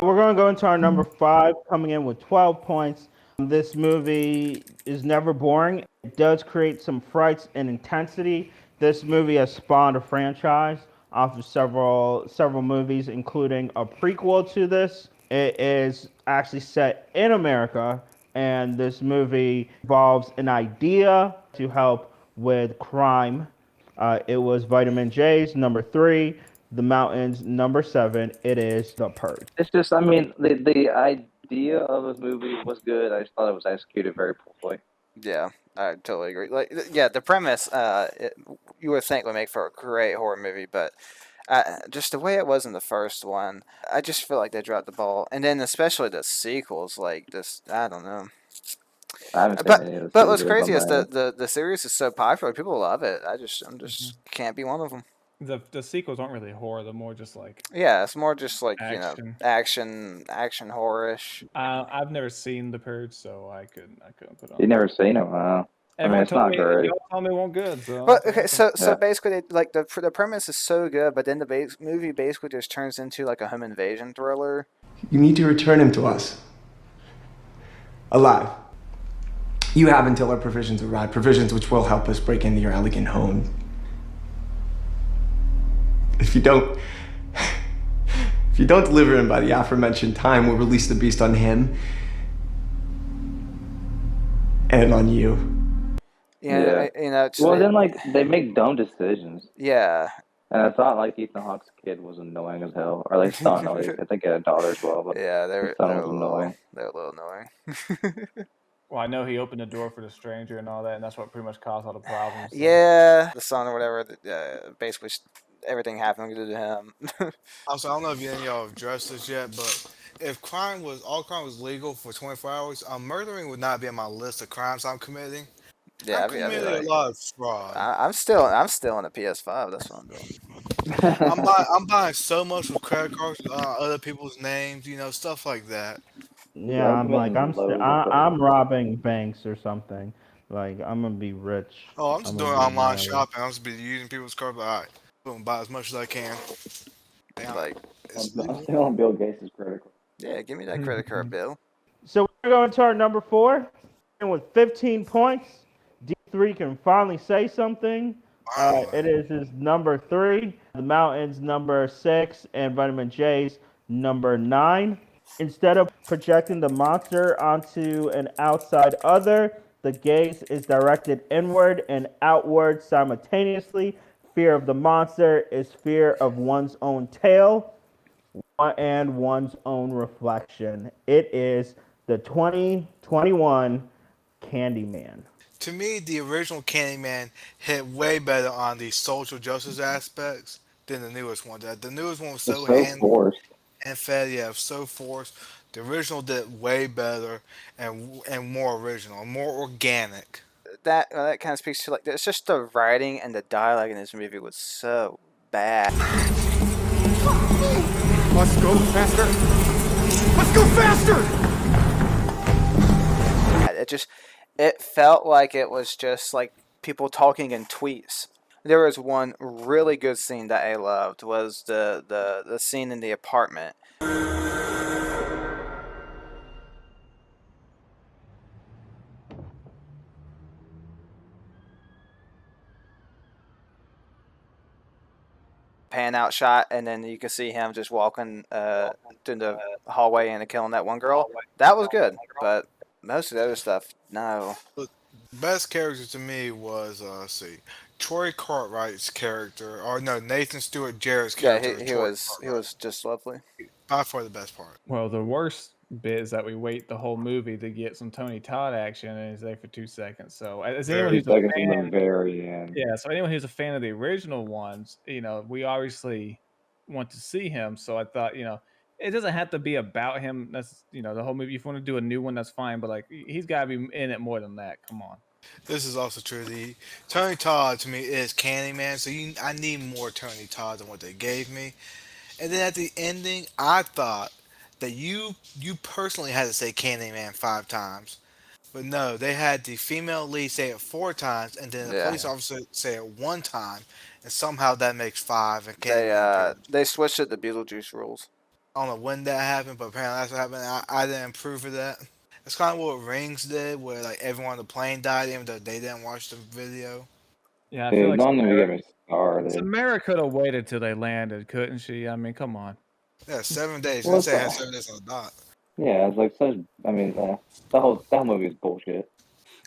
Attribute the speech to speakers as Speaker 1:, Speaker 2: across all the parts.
Speaker 1: We're going to go into our number five, coming in with 12 points. This movie is never boring. It does create some frights and intensity. This movie has spawned a franchise off of several movies, including a prequel to this. It is actually set in America, and this movie involves an idea to help with crime. It was Vitamin J's number three, The Mountains number seven. It is The Purge.
Speaker 2: It's just, I mean, the idea of this movie was good. I just thought it was executed very poorly.
Speaker 3: Yeah, I totally agree. Like, yeah, the premise, you would think would make for a great horror movie, but just the way it was in the first one, I just feel like they dropped the ball. And then especially the sequels, like this, I don't know.
Speaker 2: I haven't seen
Speaker 3: But
Speaker 2: any of the
Speaker 3: but what's
Speaker 2: sequels
Speaker 3: crazy
Speaker 2: on
Speaker 3: is
Speaker 2: my end.
Speaker 3: the series is so popular, people love it. I'm
Speaker 4: Mhm.
Speaker 3: just can't be one of them.
Speaker 4: The sequels aren't really horror; they're more just like
Speaker 3: Yeah, it's more just like
Speaker 4: action.
Speaker 3: action horror-ish.
Speaker 4: I've never seen The Purge, so I couldn't put
Speaker 2: You
Speaker 4: on.
Speaker 2: never seen it? Wow. I mean,
Speaker 4: Everyone
Speaker 2: it's
Speaker 4: told
Speaker 2: not
Speaker 4: me
Speaker 2: great.
Speaker 4: y'all told me it won't good, so
Speaker 3: But
Speaker 4: that's
Speaker 3: okay,
Speaker 4: awesome.
Speaker 3: so
Speaker 2: Yeah.
Speaker 3: basically, like the premise is so good, but then the movie basically just turns into like a home invasion thriller.
Speaker 5: You need to return him to us. Alive. You have until our provisions arrive, provisions which will help us break into your elegant home. If you don't. If you don't deliver him by the aforementioned time, we'll release the beast on him and on you.
Speaker 3: Yeah,
Speaker 2: Well, then, like, they make dumb decisions.
Speaker 3: yeah,
Speaker 2: And I thought, like, Ethan Hawke's kid was annoying as hell. Or, like, son, no, I think he had a daughter as well, but
Speaker 3: yeah,
Speaker 2: his son was annoying.
Speaker 3: they're a little annoying.
Speaker 4: Well, I know he opened the door for the stranger and all that, and that's what pretty much caused all the problems. So.
Speaker 3: Yeah, the son or whatever. Basically, everything happened to him.
Speaker 6: Also, I don't know if any of y'all have addressed this yet, but if all crime was legal for 24 hours, murdering would not be on my list of crimes I'm committing.
Speaker 3: Yeah,
Speaker 6: I'm
Speaker 3: I'd be
Speaker 6: committing a
Speaker 3: like,
Speaker 6: lot of fraud.
Speaker 3: I'm still on a PS5. That's what I'm doing.
Speaker 6: I'm buying so much with credit cards with other people's names, stuff like that.
Speaker 1: Yeah,
Speaker 2: Yeah, I'm
Speaker 1: I'm like
Speaker 2: committing loads of stuff.
Speaker 1: I'm robbing banks or something. Like I'm gonna be rich.
Speaker 6: Oh, I'm
Speaker 1: I'm
Speaker 6: just
Speaker 1: gonna
Speaker 6: doing
Speaker 1: be
Speaker 6: online
Speaker 1: mad.
Speaker 6: shopping. I'm just be using people's cards. All right, boom, buy as much as I can. Damn,
Speaker 3: Like,
Speaker 6: it's
Speaker 2: I'm
Speaker 6: legal.
Speaker 2: still on Bill Gates' credit card.
Speaker 3: yeah, give me that credit card bill.
Speaker 1: So we're going to our number four, and with 15 points, D3 can finally say something.
Speaker 6: Finally.
Speaker 1: It is his number three, the Mountains number six, and Vitamin J's number nine. Instead of projecting the monster onto an outside other, the gaze is directed inward and outward simultaneously. Fear of the monster is fear of one's own tail and one's own reflection. It is the 2021 Candyman.
Speaker 6: To me, the original Candyman hit way better on the social justice aspects than the newest one. The newest one was
Speaker 2: It's
Speaker 6: so
Speaker 2: so
Speaker 6: hand
Speaker 2: forced.
Speaker 6: and fed, yeah, so forced. The original did way better and more original, more organic.
Speaker 3: That kind of speaks to like it's just the writing and the dialogue in this movie was so bad.
Speaker 7: Must go faster. Let's go faster.
Speaker 3: It felt like it was just like people talking in tweets. There was one really good scene that I loved was the scene in the apartment. Pan out shot, and then you can see him just walking through the hallway and killing that one girl. That was good, but most of the other stuff, no.
Speaker 6: But best character to me was let's see, Troy Cartwright's character, or no, Nathan Stewart Jarrett's
Speaker 3: Yeah,
Speaker 6: character,
Speaker 3: he
Speaker 6: Troy
Speaker 3: was
Speaker 6: Cartwright.
Speaker 3: just lovely.
Speaker 6: By far the best part.
Speaker 4: Well, the worst bit is that we wait the whole movie to get some Tony Todd action, and he's there for 2 seconds. So, as anyone
Speaker 6: Very.
Speaker 2: Two
Speaker 4: who's a
Speaker 2: seconds in
Speaker 4: fan,
Speaker 2: the very end.
Speaker 4: yeah, so anyone who's a fan of the original ones, we obviously want to see him. So I thought, it doesn't have to be about him. That's the whole movie. If you want to do a new one, that's fine. But like, he's got to be in it more than that. Come on.
Speaker 6: This is also true. The Tony Todd to me is Candyman, so I need more Tony Todd than what they gave me. And then at the ending, I thought that you personally had to say Candyman 5 times. But no, they had the female lead say it 4 times, and then the
Speaker 3: Yeah,
Speaker 6: police officer say it 1 time, and somehow that makes five, and
Speaker 3: they
Speaker 6: Candyman
Speaker 3: uh
Speaker 6: appears.
Speaker 3: they switched it to Beetlejuice rules.
Speaker 6: I don't know when that happened, but apparently that's what happened. I didn't approve of that. It's kind of what Rings did, where like everyone on the plane died, even though they didn't watch the video.
Speaker 4: Yeah, I feel
Speaker 2: Dude,
Speaker 4: like
Speaker 2: don't even get me started.
Speaker 4: Samara could have waited till they landed, couldn't she? I mean, come on.
Speaker 6: Yeah, 7 days.
Speaker 2: Well,
Speaker 6: They say it had 7 days on the dot.
Speaker 2: yeah, it's like such. I mean, that whole movie is bullshit.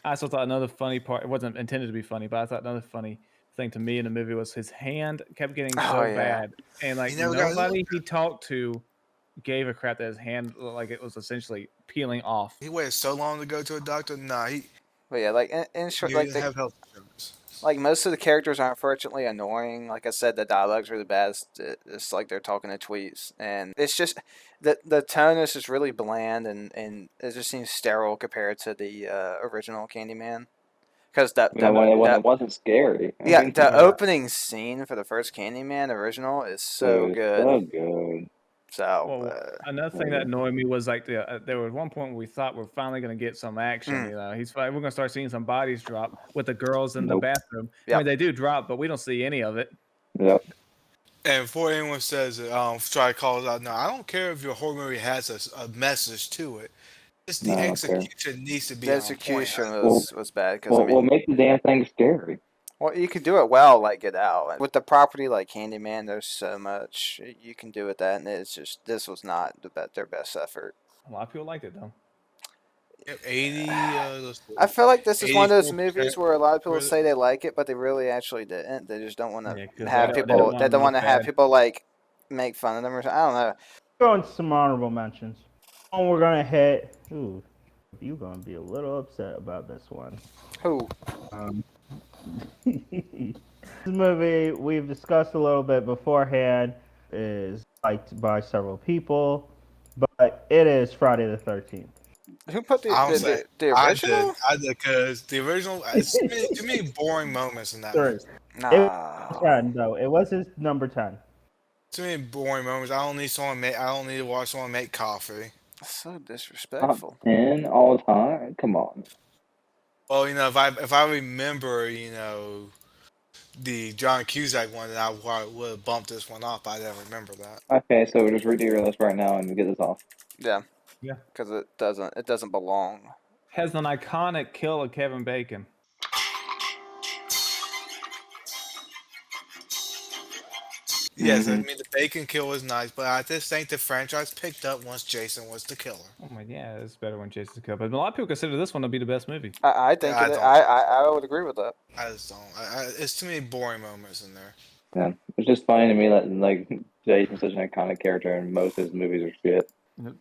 Speaker 4: I also thought another funny part, it wasn't intended to be funny, but I thought another funny thing to me in the movie was his hand kept getting
Speaker 3: Oh,
Speaker 4: so
Speaker 3: yeah.
Speaker 4: bad. And like
Speaker 6: He never got his
Speaker 4: nobody he talked to gave a crap that his hand looked like it was essentially peeling off.
Speaker 6: He waited so long to go to a doctor. Nah,
Speaker 3: But yeah, like in short,
Speaker 6: he
Speaker 3: like
Speaker 6: didn't have health insurance.
Speaker 3: like most of the characters are unfortunately annoying. Like I said, the dialogues are the best. It's like they're talking to tweets, and it's just the tone is just really bland, and it just seems sterile compared to the original Candyman. Because
Speaker 2: When it wasn't scary. I
Speaker 3: yeah,
Speaker 2: mean,
Speaker 3: the opening scene for the first Candyman original is so
Speaker 2: dude,
Speaker 3: good.
Speaker 2: so good.
Speaker 3: So
Speaker 4: Well, another thing that
Speaker 2: yeah.
Speaker 4: annoyed me was like there was one point where we thought we're finally going to get some action. You know, we're going to start seeing some bodies drop with the girls in the
Speaker 2: Nope.
Speaker 4: bathroom. I
Speaker 3: Yep.
Speaker 4: mean, they do drop, but we don't see any of it.
Speaker 2: Yep.
Speaker 6: And before anyone says it, try to call us out. No, I don't care if your horror movie has a message to it. It's the
Speaker 2: No, I don't care.
Speaker 6: execution needs to be
Speaker 3: the
Speaker 6: on point.
Speaker 3: execution
Speaker 2: Well,
Speaker 3: was bad because I mean,
Speaker 2: Well, make the damn thing scary.
Speaker 3: well, you could do it well, like Get Out. With the property like Candyman, there's so much you can do with that, and it's just this was not their best effort.
Speaker 4: A lot of people liked it though.
Speaker 6: 80.
Speaker 3: I feel like this is one of those
Speaker 6: 84%
Speaker 3: movies where a lot of people
Speaker 6: credit.
Speaker 3: say they like it, but they really actually didn't. They just don't want
Speaker 4: Yeah, 'cause
Speaker 3: to have
Speaker 4: they
Speaker 3: people.
Speaker 4: don't
Speaker 3: They
Speaker 4: wanna
Speaker 3: don't want to
Speaker 4: look
Speaker 3: have
Speaker 4: bad.
Speaker 3: people like make fun of them or something. I don't know.
Speaker 1: Go into some honorable mentions. One we're gonna hit. Ooh, you're gonna be a little upset about this one.
Speaker 3: Who?
Speaker 1: This movie we've discussed a little bit beforehand is liked by several people, but it is Friday the 13th.
Speaker 3: Who put
Speaker 6: I don't say
Speaker 3: the original?
Speaker 6: I did because the original. It's too many boring moments in that.
Speaker 1: Sorry.
Speaker 6: Movie.
Speaker 1: It
Speaker 3: Nah.
Speaker 1: was 10 though. It was his number 10.
Speaker 6: Too many boring moments. I don't need someone make. I don't need to watch someone make coffee.
Speaker 3: So
Speaker 2: Top
Speaker 3: disrespectful.
Speaker 2: 10 all time. Come on.
Speaker 6: Well, if I remember, the John Cusack one, then I would have bumped this one off. But I didn't remember that.
Speaker 2: Okay, so we'll just redo your list right now and get this off.
Speaker 3: Yeah.
Speaker 4: Yeah.
Speaker 3: Because it doesn't belong.
Speaker 4: Has an iconic kill of Kevin Bacon.
Speaker 6: Yes, I
Speaker 2: Mhm.
Speaker 6: mean the bacon kill was nice, but I just think the franchise picked up once Jason was the killer.
Speaker 4: Oh my, yeah, it's better when Jason's killed. But a lot of people consider this one to be the best movie.
Speaker 3: I think
Speaker 6: Yeah, I
Speaker 3: it.
Speaker 6: don't.
Speaker 3: I would agree with that.
Speaker 6: I just don't. It's too many boring moments in there.
Speaker 2: Yeah. It's just funny to me that like Jason's such an iconic character and most of his movies are shit.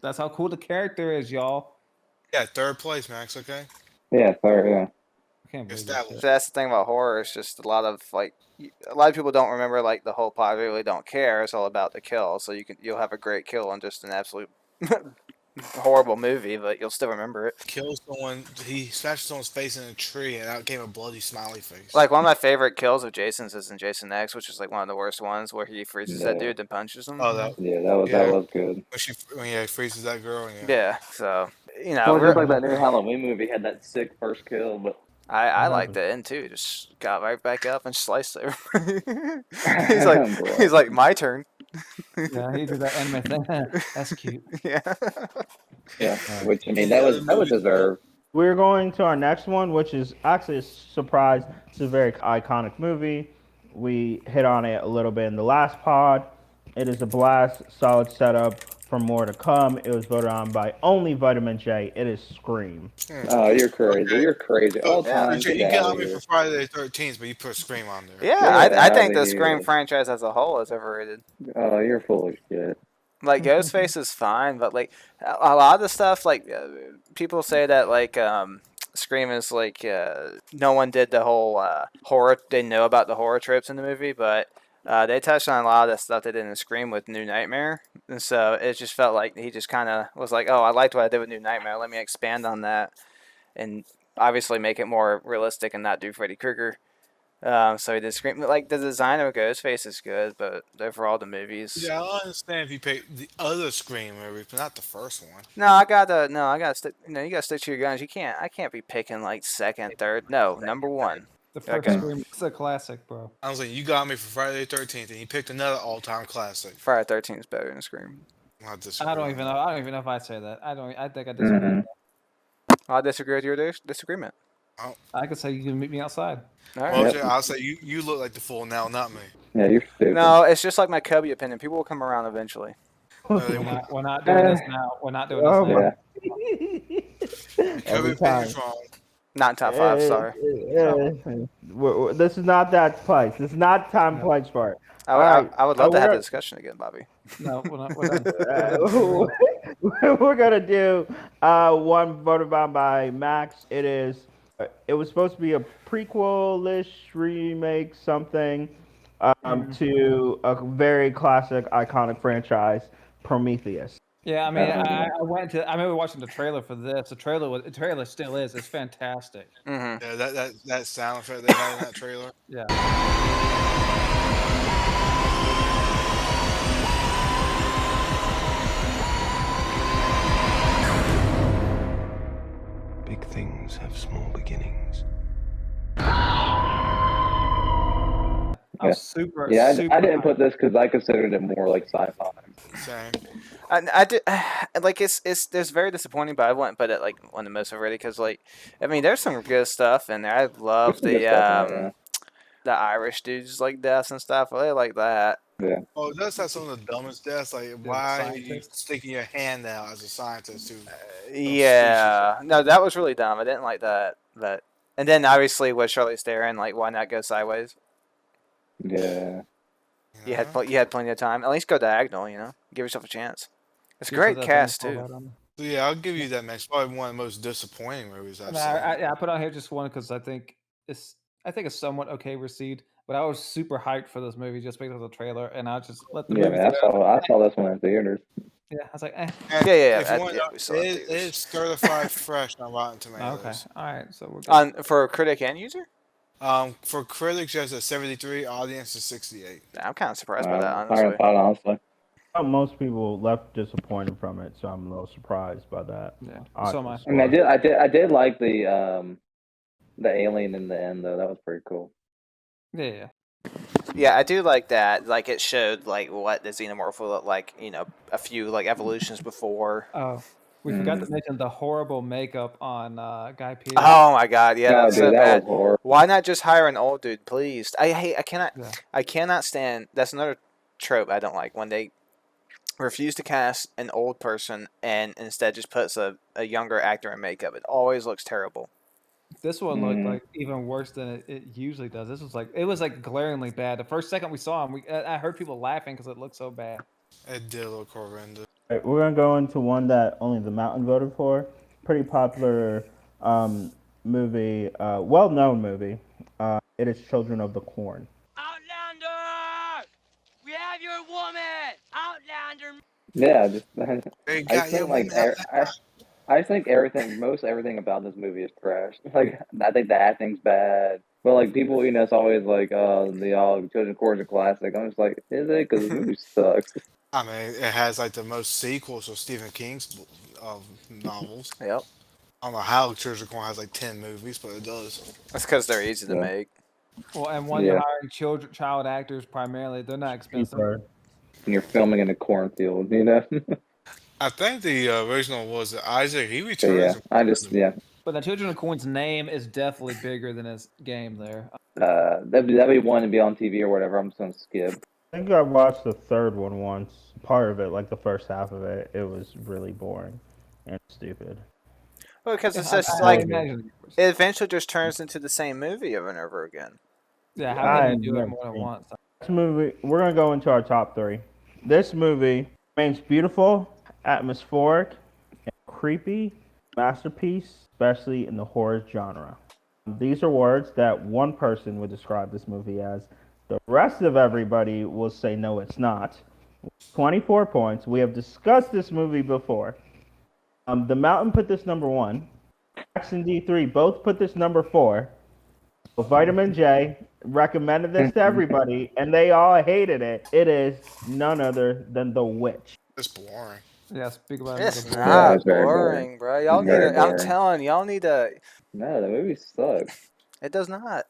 Speaker 4: That's how cool the character is, y'all.
Speaker 6: Yeah, third place, Max. Okay.
Speaker 2: Yeah, fair, yeah.
Speaker 4: I can't believe
Speaker 6: It's
Speaker 4: this
Speaker 6: that
Speaker 4: shit.
Speaker 3: So that's the thing about horror. It's just a lot of a lot of people don't remember like the whole plot. They really don't care. It's all about the kill. So you'll have a great kill on just an absolute horrible movie, but you'll still remember it.
Speaker 6: Kill someone. He smashed someone's face in a tree, and out came a bloody smiley face.
Speaker 3: Like one of my favorite kills of Jason's is in Jason X, which is like one of the worst ones where he freezes that
Speaker 2: Yeah.
Speaker 3: dude and punches him.
Speaker 6: Oh, that
Speaker 2: Yeah, that
Speaker 6: Yeah.
Speaker 2: was good.
Speaker 6: when he freezes that girl. Yeah.
Speaker 3: Yeah. So
Speaker 2: Well,
Speaker 3: we're-
Speaker 2: just like that new Halloween movie had that sick first kill, but
Speaker 3: I liked the end too. Just got right back up and sliced it.
Speaker 2: Boy.
Speaker 3: he's like my turn.
Speaker 4: Yeah, he did that anime thing. That's cute.
Speaker 3: Yeah.
Speaker 2: yeah, which I mean that was deserved.
Speaker 1: We're going to our next one, which is actually a surprise. It's a very iconic movie. We hit on it a little bit in the last pod. It is a blast, solid setup for more to come. It was voted on by only Vitamin J. It is Scream.
Speaker 2: Oh, you're crazy.
Speaker 6: Okay.
Speaker 2: You're crazy. All
Speaker 3: Yeah.
Speaker 2: time.
Speaker 6: Richard, you
Speaker 2: Get
Speaker 6: got
Speaker 2: out of
Speaker 6: me
Speaker 2: here.
Speaker 6: for Friday the 13th, but you put Scream on there.
Speaker 3: Yeah,
Speaker 2: Get
Speaker 3: I think
Speaker 2: outta
Speaker 3: the Scream
Speaker 2: here.
Speaker 3: franchise as a whole is overrated.
Speaker 2: Oh, you're full of shit.
Speaker 3: Like Ghostface is fine, but like a lot of the stuff, like people say that like Scream is like no one did the whole horror. They know about the horror tropes in the movie, but they touched on a lot of the stuff they did in Scream with New Nightmare, and so it just felt like he just kind of was like, oh, I liked what I did with New Nightmare. Let me expand on that, and obviously make it more realistic and not do Freddy Krueger. So he did Scream. Like the design of Ghostface is good, but overall the movies.
Speaker 6: Yeah, I understand if you pick the other Scream movie, but not the first one.
Speaker 3: No, I gotta stick. You gotta stick to your guns. I can't be picking like second, third. No, number one.
Speaker 4: The first
Speaker 3: Okay.
Speaker 4: Scream, it's a classic, bro.
Speaker 6: I was like, you got me for Friday the 13th, and you picked another all-time classic.
Speaker 3: Friday 13 is better than Scream.
Speaker 6: I disagree.
Speaker 4: I don't
Speaker 6: on
Speaker 4: even
Speaker 6: that.
Speaker 4: know. I don't even know if I'd say that. I think I disagree.
Speaker 2: Mhm.
Speaker 3: I disagree with your disagreement.
Speaker 4: I could say you can meet me outside.
Speaker 3: All right.
Speaker 6: Well,
Speaker 2: Yep.
Speaker 6: Jay, I'll say you look like the fool now, not me.
Speaker 2: Yeah, you're stupid.
Speaker 3: No, it's just like my Kobe opinion. People will come around eventually.
Speaker 6: No, they
Speaker 4: We're not doing this now. We're not doing this
Speaker 1: Oh
Speaker 4: now.
Speaker 1: my.
Speaker 6: Kobe
Speaker 1: Every
Speaker 6: opinion's
Speaker 1: time.
Speaker 6: wrong.
Speaker 3: Not in top five. Sorry.
Speaker 1: This is not that place. This is not time
Speaker 4: No.
Speaker 1: place for it.
Speaker 3: I,
Speaker 1: All
Speaker 3: I,
Speaker 1: right.
Speaker 3: I would love to have the
Speaker 1: We're
Speaker 3: discussion again, Bobby.
Speaker 4: No, we're done.
Speaker 1: gonna, we're gonna do one voted by Max. It is. It was supposed to be a prequel-ish remake, something, to a very classic, iconic franchise, Prometheus.
Speaker 4: Yeah, I mean,
Speaker 2: Uh,
Speaker 4: I remember watching the trailer for this. The trailer still is. It's fantastic.
Speaker 3: Mm-hmm.
Speaker 6: Yeah, that sound effect they had in that trailer.
Speaker 4: Yeah.
Speaker 5: Big things have small beginnings.
Speaker 4: I was super.
Speaker 2: yeah,
Speaker 4: super
Speaker 2: I didn't
Speaker 4: hyped.
Speaker 2: put this because I considered it more like sci-fi.
Speaker 6: Same.
Speaker 3: I did like it's very disappointing, but I wouldn't put it like one of the most overrated because like I mean there's some good stuff in there. I love
Speaker 2: There's some good stuff in it,
Speaker 3: the Irish dudes like deaths and stuff. I really like that.
Speaker 2: yeah.
Speaker 6: Oh, it does have some of the dumbest deaths. Like,
Speaker 4: the
Speaker 6: why are you
Speaker 4: scientist.
Speaker 6: sticking your hand out as a scientist to
Speaker 3: Yeah, no, that was really dumb. I didn't like that. But and then obviously with Charlize Theron, like why not go sideways?
Speaker 2: Yeah.
Speaker 3: You had plenty of time. At least go diagonal. You know, give yourself a chance. It's a
Speaker 4: Just 'cause
Speaker 3: great
Speaker 4: that thing
Speaker 3: cast
Speaker 4: fell
Speaker 3: too.
Speaker 4: out on me.
Speaker 6: So yeah, I'll give you that, Max. Probably one of the most disappointing movies I've
Speaker 4: And
Speaker 6: seen.
Speaker 4: I put on here just one because I think it's somewhat okay received. But I was super hyped for this movie just because of the trailer, and I just let the
Speaker 2: Yeah,
Speaker 4: movie.
Speaker 2: man. I saw this one in theaters.
Speaker 4: Yeah, I was like, eh.
Speaker 6: And
Speaker 3: Yeah.
Speaker 6: If you want to know,
Speaker 3: We saw it in
Speaker 6: it
Speaker 3: theaters.
Speaker 6: is certified fresh on Rotten
Speaker 4: Okay,
Speaker 6: Tomatoes.
Speaker 4: all right, so we're good.
Speaker 3: On for critic and user.
Speaker 6: For critics, just a 73. Audience is 68.
Speaker 3: I'm kind of surprised by that,
Speaker 2: Higher
Speaker 3: honestly.
Speaker 2: than thought, honestly.
Speaker 1: Most people left disappointed from it, so I'm a little surprised by that.
Speaker 4: Yeah, so am I.
Speaker 2: I mean, I did like the alien in the end though. That was pretty cool.
Speaker 4: Yeah.
Speaker 3: Yeah, I do like that. Like it showed like what the xenomorph will look like. You know, a few like evolutions before.
Speaker 4: Oh, we forgot to mention the horrible makeup on Guy Pearce.
Speaker 3: Oh my god, yeah,
Speaker 2: No,
Speaker 3: that's
Speaker 2: dude,
Speaker 3: so
Speaker 2: that
Speaker 3: bad.
Speaker 2: was horrible.
Speaker 3: Why not just hire an old dude, please? I cannot
Speaker 4: Yeah.
Speaker 3: I cannot stand. That's another trope I don't like when they refuse to cast an old person and instead just puts a younger actor in makeup. It always looks terrible.
Speaker 4: This one looked like even worse than it usually does. This was like glaringly bad. The first second we saw him, I heard people laughing because it looked so bad.
Speaker 6: It did look horrendous.
Speaker 1: All right, we're gonna go into one that only the Mountain voted for. Pretty popular movie, well-known movie. It is Children of the Corn.
Speaker 8: Outlander! We have your woman! Outlander!
Speaker 2: Yeah, just
Speaker 6: They
Speaker 2: I
Speaker 6: got
Speaker 2: think
Speaker 6: your
Speaker 2: like
Speaker 6: woman.
Speaker 2: I think most everything about this movie is trash. Like I think the acting's bad. But like people, it's always like, the Children Corps is a classic. I'm just like, is it? Because the movie sucks.
Speaker 6: I mean, it has like the most sequels of Stephen King's novels.
Speaker 3: Yep,
Speaker 6: I don't know how Children Corn has like 10 movies, but it does.
Speaker 3: that's because they're easy to
Speaker 2: Yeah.
Speaker 3: make.
Speaker 4: Well, and when you're hiring child actors primarily, they're not expensive.
Speaker 1: Cheaper.
Speaker 2: And you're filming in a cornfield.
Speaker 6: I think the original was Isaac. He
Speaker 2: So
Speaker 6: returns.
Speaker 4: But the Children of Corn's name is definitely bigger than his game there.
Speaker 2: That'd be one to be on TV or whatever. I'm just gonna skip.
Speaker 1: I think I watched the third one once. Part of it, like the first half of it, it was really boring and stupid.
Speaker 3: Well, because it's
Speaker 4: I
Speaker 3: just like
Speaker 4: imagine
Speaker 3: it eventually just turns into the same movie over and over again.
Speaker 4: yeah, how can you do it more than once?
Speaker 1: This movie, we're gonna go into our top three. This movie remains beautiful, atmospheric, and creepy masterpiece, especially in the horror genre. These are words that one person would describe this movie as. The rest of everybody will say no, it's not. 24 points. We have discussed this movie before. The Mountain put this number 1. X and D3 both put this number 4. So Vitamin J recommended this to everybody, and they all hated it. It is none other than The Witch.
Speaker 6: It's boring.
Speaker 4: Yeah, speak about
Speaker 3: It's
Speaker 4: it.
Speaker 3: not
Speaker 2: it's very
Speaker 3: boring, bro. Y'all need
Speaker 2: Very
Speaker 3: to. I'm
Speaker 2: boring.
Speaker 3: telling y'all need to.
Speaker 2: No, the movie sucks.
Speaker 3: It does not.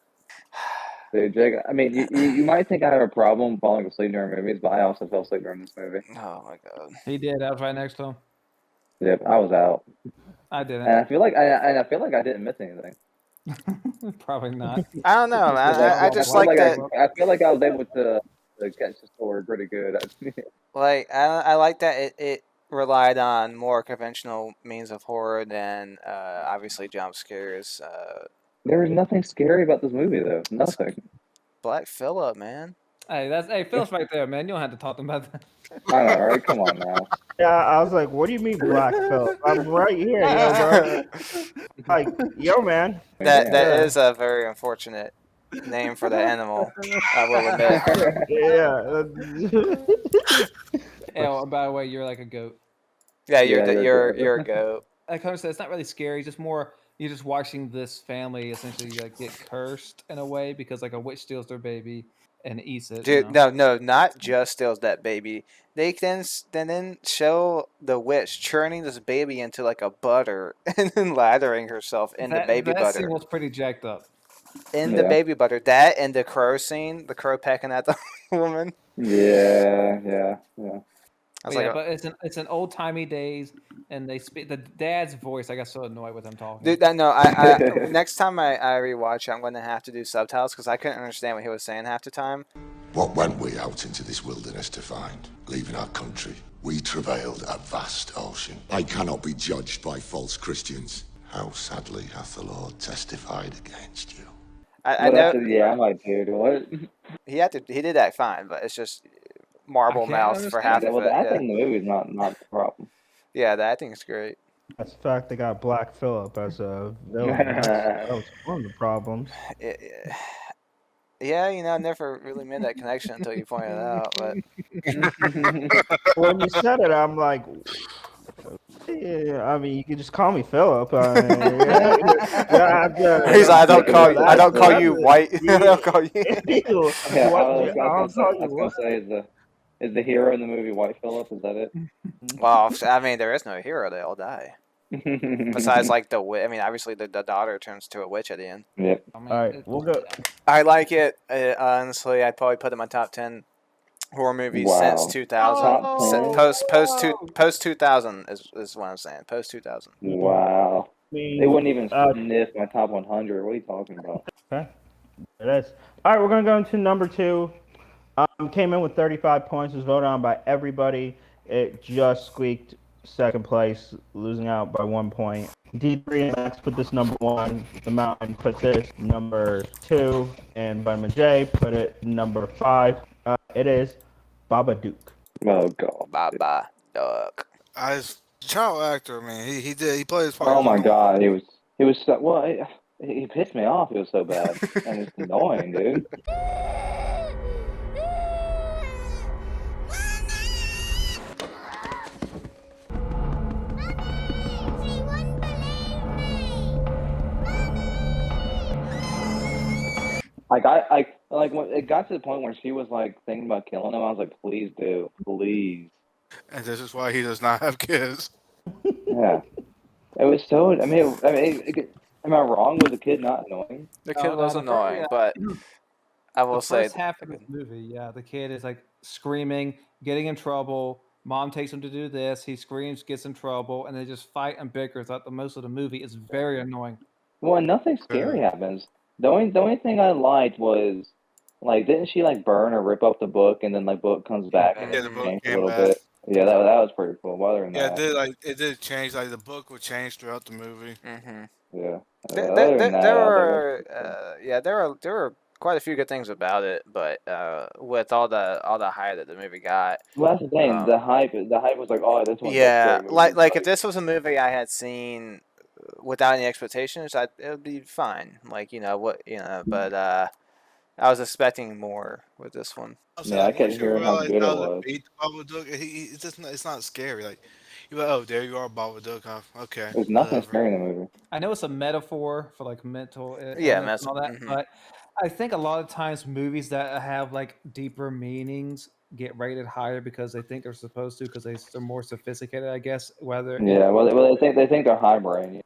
Speaker 2: Dude, Jake, I mean, you might think I have a problem falling asleep during movies, but I also fell asleep during this movie.
Speaker 3: Oh my god.
Speaker 4: He did. I was right next to him.
Speaker 2: Yep, I was out,
Speaker 4: I
Speaker 2: and
Speaker 4: didn't.
Speaker 2: I feel like I didn't miss anything.
Speaker 4: Probably not.
Speaker 3: I don't know, man.
Speaker 2: Like,
Speaker 3: I just like that.
Speaker 2: I feel like I was able to catch the story pretty good.
Speaker 3: Like I like that it relied on more conventional means of horror than obviously jump scares.
Speaker 2: There was nothing scary about this movie, though. Nothing.
Speaker 3: Black Phillip, man.
Speaker 4: Hey, Phil's right there, man. You don't have to talk to him about that.
Speaker 2: I know, right? Come on now.
Speaker 1: Yeah, I was like, what do you mean Black Phillip? I'm right here, yo, bro. Like, yo, man.
Speaker 3: That
Speaker 1: Yeah.
Speaker 3: is a very unfortunate name for the animal. I will admit.
Speaker 1: Yeah.
Speaker 4: Oh, by the way, you're like a goat.
Speaker 3: Yeah,
Speaker 2: Yeah,
Speaker 3: you're a goat.
Speaker 4: Like I said, it's not really scary. Just more you're just watching this family essentially like get cursed in a way because like a witch steals their baby and eats it.
Speaker 3: Dude, no, not just steals that baby. They then show the witch churning this baby into like a butter and then lathering herself in the baby
Speaker 4: that
Speaker 3: butter.
Speaker 4: scene was pretty jacked up.
Speaker 3: In the baby butter. That and the crow scene, the crow pecking at the woman.
Speaker 2: Yeah.
Speaker 3: I was
Speaker 4: But
Speaker 3: like,
Speaker 4: but it's an old timey days, and they speak the dad's voice. I got so annoyed with him talking.
Speaker 3: dude, I next time I rewatch it, I'm going to have to do subtitles because I couldn't understand what he was saying half the time.
Speaker 9: What went we out into this wilderness to find? Leaving our country, we travailed a vast ocean. I cannot be judged by false Christians. How sadly hath the Lord testified against you.
Speaker 3: I know.
Speaker 2: I'm like, dude, what?
Speaker 3: He did that fine, but it's just marble mouth for half of
Speaker 2: Well,
Speaker 3: it.
Speaker 2: the acting in the movie is not the problem.
Speaker 3: Yeah, the acting's great.
Speaker 1: That's the fact they got Black Phillip as a villain. That was one of the problems.
Speaker 3: Yeah, I never really made that connection until you pointed it out. But
Speaker 1: when you said it, I'm like, yeah, I mean, you can just call me Philip.
Speaker 3: He's like, I don't call you white. I don't call you.
Speaker 2: Yeah, I was gonna say, is the hero in the movie White Phillip? Is that it?
Speaker 3: Well, I mean, there is no hero; they all die. Besides, like the witch. I mean, obviously, the daughter turns to a witch at the end.
Speaker 2: Yep.
Speaker 1: All right, we'll go.
Speaker 3: I like it. Honestly, I'd probably put it in my top 10 horror movies since 2000. Post 2000 is what I'm saying. Post 2000.
Speaker 2: Wow. They wouldn't even sniff my top 100. What are you talking about?
Speaker 1: Okay. It is. All right, we're going to go into number 2. Came in with 35 points. Was voted on by everybody. It just squeaked second place, losing out by 1 point. D3 and Max put this number 1. The Mountain put this number 2. And Vitamin J put it number 5. It is Babadook.
Speaker 2: Oh, God.
Speaker 3: Babadook.
Speaker 6: As child actor, man, he played his part.
Speaker 2: Oh, my God. He was so, well, he pissed me off. He was so bad. And it's annoying, dude. Like when it got to the point where she was like thinking about killing him, I was like, please do, please.
Speaker 6: And this is why he does not have kids.
Speaker 2: Yeah, it was so. I mean, am I wrong? Was the kid not annoying?
Speaker 3: The kid was annoying, but I will say
Speaker 4: first half of this movie, yeah, the kid is like screaming, getting in trouble. Mom takes him to do this. He screams, gets in trouble, and they just fight and bicker throughout the most of the movie. It's very annoying.
Speaker 2: Well, nothing scary happens. The only thing I liked was like, didn't she like burn or rip up the book, and then like book comes back and
Speaker 6: the book
Speaker 2: changed a
Speaker 6: came
Speaker 2: little
Speaker 6: back.
Speaker 2: bit. Yeah, that was pretty cool. Other than
Speaker 6: Yeah,
Speaker 2: that,
Speaker 6: it did change. Like the book would change throughout the movie.
Speaker 3: Mm-hmm.
Speaker 2: Yeah.
Speaker 3: There were quite a few good things about it, but with all the hype that the movie got.
Speaker 2: Well, that's the thing. The hype was like, oh, this one's
Speaker 3: yeah,
Speaker 2: a great movie.
Speaker 3: like if this was a movie I had seen without any expectations, it would be fine. Like but I was expecting more with this one.
Speaker 2: Yeah, I couldn't hear how good it was.
Speaker 6: It's not scary. Like you're like, oh, there you are, Babadook. Huh? Okay.
Speaker 2: There's nothing scary in the movie.
Speaker 4: I know it's a metaphor for like mental
Speaker 3: illness
Speaker 4: and all that, but I think a lot of times movies that have like deeper meanings get rated higher because they think they're supposed to because they're more sophisticated, I guess. Well,
Speaker 2: they think they're high brain.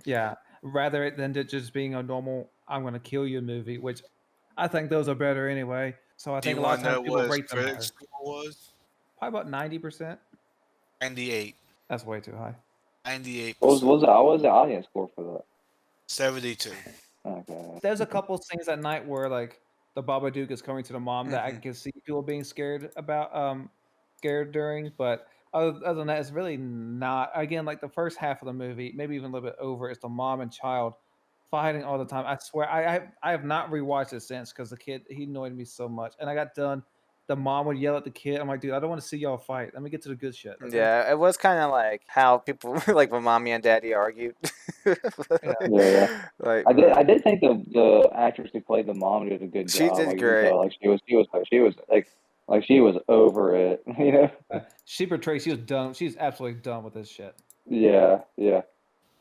Speaker 4: Yeah, rather than just being a normal "I'm going to kill you" movie, which I think those are better anyway. So I
Speaker 6: Do
Speaker 4: think
Speaker 6: you
Speaker 4: a lot
Speaker 6: want
Speaker 4: of
Speaker 6: to
Speaker 4: times
Speaker 6: know
Speaker 4: people
Speaker 6: what his
Speaker 4: rate them
Speaker 6: critic
Speaker 4: higher.
Speaker 6: score was?
Speaker 4: Probably about 90%.
Speaker 6: 98.
Speaker 4: That's way too high.
Speaker 6: 98%.
Speaker 2: What was the audience score for that?
Speaker 6: 72.
Speaker 2: Okay.
Speaker 4: There's a couple scenes at night where like the Babadook is coming to the mom that I can see people being scared about, scared during, but other than that, it's really not. Again, like the first half of the movie, maybe even a little bit over, is the mom and child fighting all the time. I swear, I have not rewatched it since because the kid he annoyed me so much, and I got done. The mom would yell at the kid. I'm like, dude, I don't want to see y'all fight. Let me get to the good shit. Okay?
Speaker 3: Yeah, it was kind of like how people like when mommy and daddy argued.
Speaker 4: Yeah.
Speaker 2: Yeah.
Speaker 3: Like,
Speaker 2: I did think the actress who played the mom did a good
Speaker 3: she
Speaker 2: job.
Speaker 3: did
Speaker 2: Like you can
Speaker 3: great.
Speaker 2: tell, like she was like she was over it. You know?
Speaker 4: She portrayed. She was done. She's absolutely done with this shit.
Speaker 2: Yeah.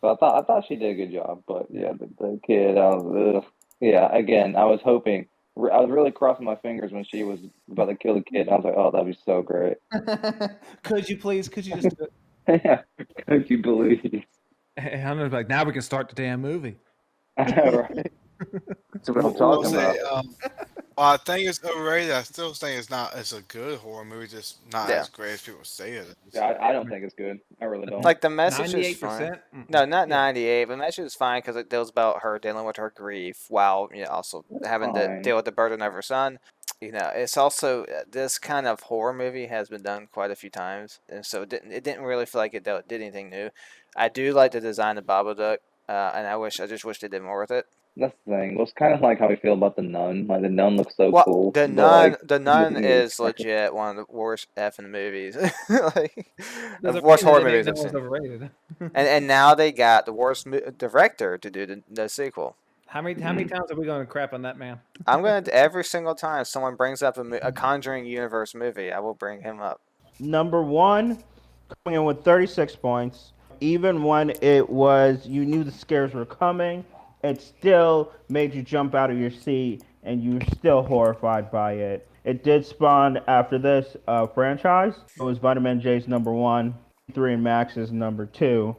Speaker 2: But I thought she did a good job. But yeah, the kid, ugh. Yeah. Again, I was hoping. I was really crossing my fingers when she was about to kill the kid. I was like, oh, that'd be so great.
Speaker 4: Could you please? Could you just do it?
Speaker 2: Yeah. Could you believe?
Speaker 4: And I'm gonna be like, now we can start the damn movie.
Speaker 2: Right. That's what I'm
Speaker 6: We'll
Speaker 2: talking
Speaker 6: say,
Speaker 2: about.
Speaker 6: I think it's overrated. I still think it's a good horror movie, just not
Speaker 3: Yeah.
Speaker 6: as great as people say it is.
Speaker 2: Yeah, I don't think it's good. I really don't.
Speaker 3: Like the message is fine.
Speaker 4: 98%?
Speaker 3: No, not
Speaker 4: Yeah.
Speaker 3: 98. The message is fine because it deals about her dealing with her grief while also having to
Speaker 2: Fine.
Speaker 3: deal with the burden of her son. It's also this kind of horror movie has been done quite a few times, and so it didn't really feel like it did anything new. I do like the design of Babadook, and I just wish they did more with it.
Speaker 2: That's the thing. Well, it's kind of like how we feel about the Nun. Like the Nun looks so
Speaker 3: Well,
Speaker 2: cool,
Speaker 3: the
Speaker 2: but like
Speaker 3: Nun
Speaker 2: this movie is
Speaker 3: is
Speaker 2: trash.
Speaker 3: legit one of the worst effing movies, like
Speaker 4: There's a
Speaker 3: worst
Speaker 4: reason
Speaker 3: horror
Speaker 4: they named
Speaker 3: movies
Speaker 4: that
Speaker 3: I've
Speaker 4: one's
Speaker 3: seen.
Speaker 4: overrated.
Speaker 3: And now they got the worst director to do the sequel.
Speaker 4: How many times are we going to crap on that man?
Speaker 3: I'm gonna every single time someone brings up a Conjuring universe movie, I will bring him up.
Speaker 1: Number one, coming in with 36 points. Even when it was, you knew the scares were coming, it still made you jump out of your seat and you were still horrified by it. It did spawn after this franchise. It was Vitamin J's number one, 3 and Max's number two,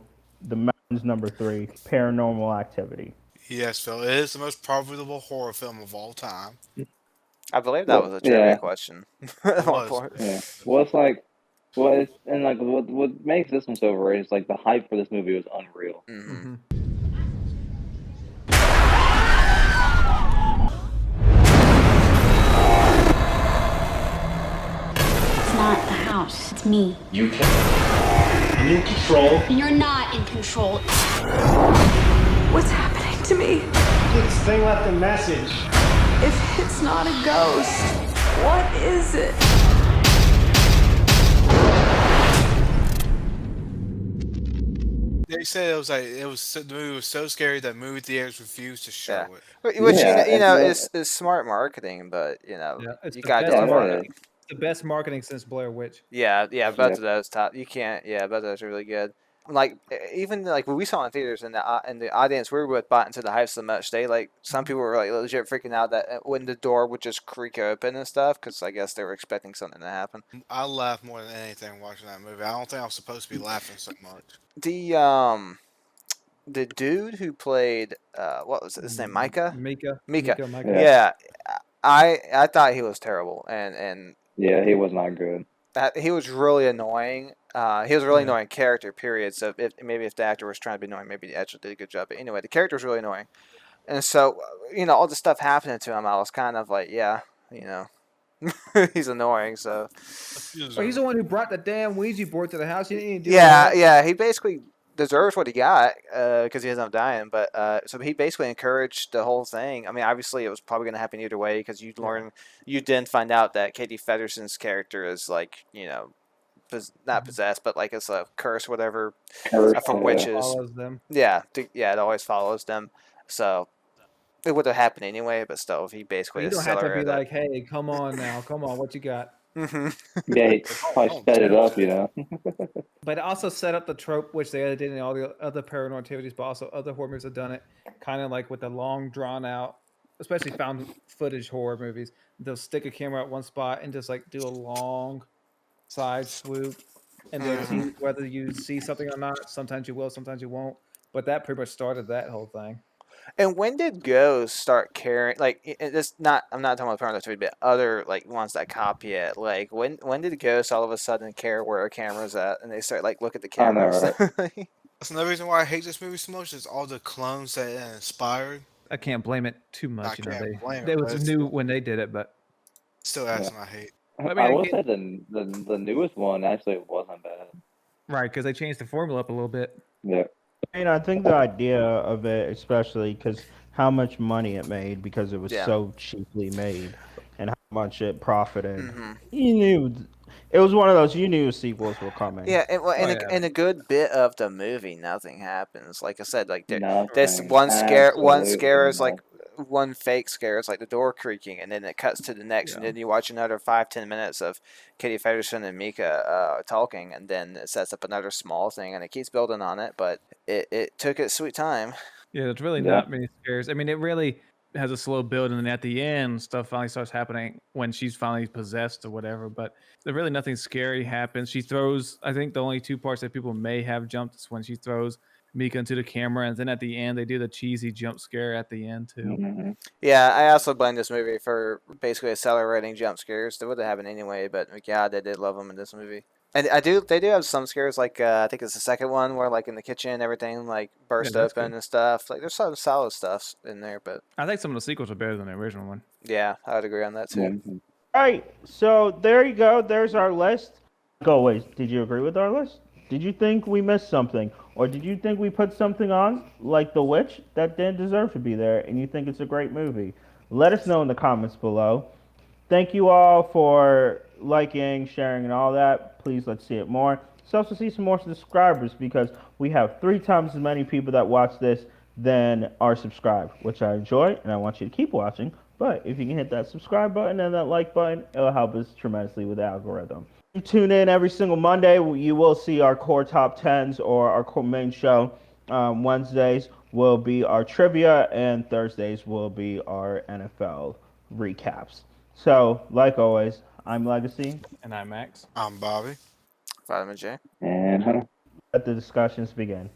Speaker 1: The Mountain's number three, Paranormal Activity.
Speaker 6: Yes, Phil, it is the most profitable horror film of all time.
Speaker 3: I believe that was
Speaker 2: Well,
Speaker 3: a trivia
Speaker 2: yeah,
Speaker 3: question
Speaker 6: It
Speaker 3: at one
Speaker 6: was.
Speaker 3: point.
Speaker 2: yeah. Well, it's like, well, it's and like what makes this one so overrated is like the hype for this movie was unreal.
Speaker 3: Hmm.
Speaker 10: It's not the house, it's me.
Speaker 11: You can. I'm in control.
Speaker 10: You're not in control.
Speaker 12: What's happening to me?
Speaker 11: This thing left a message.
Speaker 12: If it's not a ghost, what is it?
Speaker 6: They said the movie was so scary that movie theaters refused to show it.
Speaker 3: Which
Speaker 2: Yeah,
Speaker 3: is smart marketing, but
Speaker 4: Yeah, it's
Speaker 3: you
Speaker 4: the
Speaker 3: gotta do
Speaker 4: best
Speaker 3: it
Speaker 2: Yeah,
Speaker 3: for
Speaker 2: it
Speaker 3: it.
Speaker 4: marketing. The best marketing since Blair Witch.
Speaker 3: Yeah, both
Speaker 2: Yeah.
Speaker 3: of those top. You can't. Yeah, both of those are really good. Like even like when we saw it in theaters and the audience we were with bought into the hype so much some people were like legit freaking out that when the door would just creak open and stuff because I guess they were expecting something to happen.
Speaker 6: I laughed more than anything watching that movie. I don't think I was supposed to be laughing so much.
Speaker 3: The dude who played what was his name, Micah?
Speaker 4: Mika.
Speaker 3: Mika.
Speaker 2: Yeah.
Speaker 3: Yeah, I thought he was terrible and
Speaker 2: Yeah, he was not good.
Speaker 3: he was really annoying. He was a really
Speaker 4: Yeah.
Speaker 3: annoying character, period. So if the actor was trying to be annoying, maybe he actually did a good job. But anyway, the character was really annoying, and so all the stuff happening to him, I was kind of like, yeah, he's annoying. So
Speaker 4: Well, he's the one who brought the damn Ouija board to the house. He didn't even do
Speaker 3: yeah, he basically deserves what he got because he ends up dying. But so he basically encouraged the whole thing. I mean, obviously, it was probably going to happen either way because you then find out that Katie Federson's character is like not possessed, but like it's a curse, whatever,
Speaker 2: Curse,
Speaker 3: for
Speaker 2: yeah.
Speaker 3: witches.
Speaker 4: follows them.
Speaker 3: Yeah, it always follows them. So it would have happened anyway, but still, he basically
Speaker 4: You don't have to be
Speaker 3: accelerated
Speaker 4: like, hey, come on now. Come on, what you got?
Speaker 3: it.
Speaker 2: Yeah, he probably sped it up, you know.
Speaker 4: But it also set up the trope, which they did in all the other paranormal activities, but also other horror movies have done it, kind of like with the long, drawn out, especially found footage horror movies. They'll stick a camera at one spot and just like do a long side swoop, and they'll see whether you see something or not. Sometimes you will, sometimes you won't. But that pretty much started that whole thing.
Speaker 3: And when did Ghost start caring? Like, it's not. I'm not talking about Porno 3, but other like ones that copy it. Like, when did Ghost all of a sudden care where a camera's at, and they start like look at the
Speaker 2: I know,
Speaker 3: cameras?
Speaker 2: right?
Speaker 6: That's another reason why I hate this movie so much is all the clones that it inspired.
Speaker 4: I can't blame it too
Speaker 6: I
Speaker 4: much. You know,
Speaker 6: can't blame
Speaker 4: they
Speaker 6: it,
Speaker 4: was
Speaker 6: but it's
Speaker 4: new when they did it, but
Speaker 6: still adds my hate.
Speaker 4: I
Speaker 2: I
Speaker 4: mean,
Speaker 2: will say the newest one actually wasn't bad.
Speaker 4: right, because they changed the formula up a little bit.
Speaker 2: Yeah.
Speaker 1: I think the idea of it, especially because how much money it made because it was
Speaker 3: Yeah.
Speaker 1: so cheaply made, and how much it profited.
Speaker 3: Mhm.
Speaker 1: You knew it was one of those. You knew sequels were coming.
Speaker 3: Yeah, and well,
Speaker 4: Oh,
Speaker 3: in,
Speaker 4: yeah.
Speaker 3: in a good bit of the movie, nothing happens. Like I said, like there's
Speaker 2: Nothing.
Speaker 3: one scare
Speaker 2: Absolutely
Speaker 3: is like one fake scare is like the door creaking, and then it cuts to the next, and
Speaker 4: Yeah.
Speaker 3: then you watch another 5-10 minutes of Katie Federson and Mika talking, and then it sets up another small thing, and it keeps building on it, but it took its sweet time.
Speaker 4: Yeah, there's really
Speaker 2: Yeah.
Speaker 4: not many scares. I mean, it really has a slow build, and then at the end, stuff finally starts happening when she's finally possessed or whatever. But there really nothing scary happens. She throws. I think the only two parts that people may have jumped is when she throws Mika into the camera, and then at the end they do the cheesy jump scare at the end too.
Speaker 2: Mm-hmm.
Speaker 3: Yeah, I also blame this movie for basically accelerating jump scares. They would have happened anyway, but God, they did love them in this movie. And they do have some scares, like I think it's the second one where like in the kitchen everything like burst
Speaker 4: that's
Speaker 3: open
Speaker 4: good.
Speaker 3: and stuff. Like there's some solid stuff in there, but
Speaker 4: I think some of the sequels are better than the original one.
Speaker 3: yeah, I would agree on that too.
Speaker 2: Mm-hmm.
Speaker 1: All right, so there you go. There's our list. Like always, did you agree with our list? Did you think we missed something, or did you think we put something on like The Witch that didn't deserve to be there, and you think it's a great movie? Let us know in the comments below. Thank you all for liking, sharing, and all that. Please let's see it more. Let's also see some more subscribers because we have 3 times as many people that watch this than are subscribed, which I enjoy and I want you to keep watching. But if you can hit that subscribe button and that like button, it'll help us tremendously with the algorithm. You tune in every single Monday. You will see our core top 10s or our core main show. Wednesdays will be our trivia, and Thursdays will be our NFL recaps. So, like always, I'm Legacy.
Speaker 4: And I'm Max.
Speaker 6: I'm Bobby.
Speaker 3: Vitamin J.
Speaker 2: And
Speaker 1: Let the discussions begin.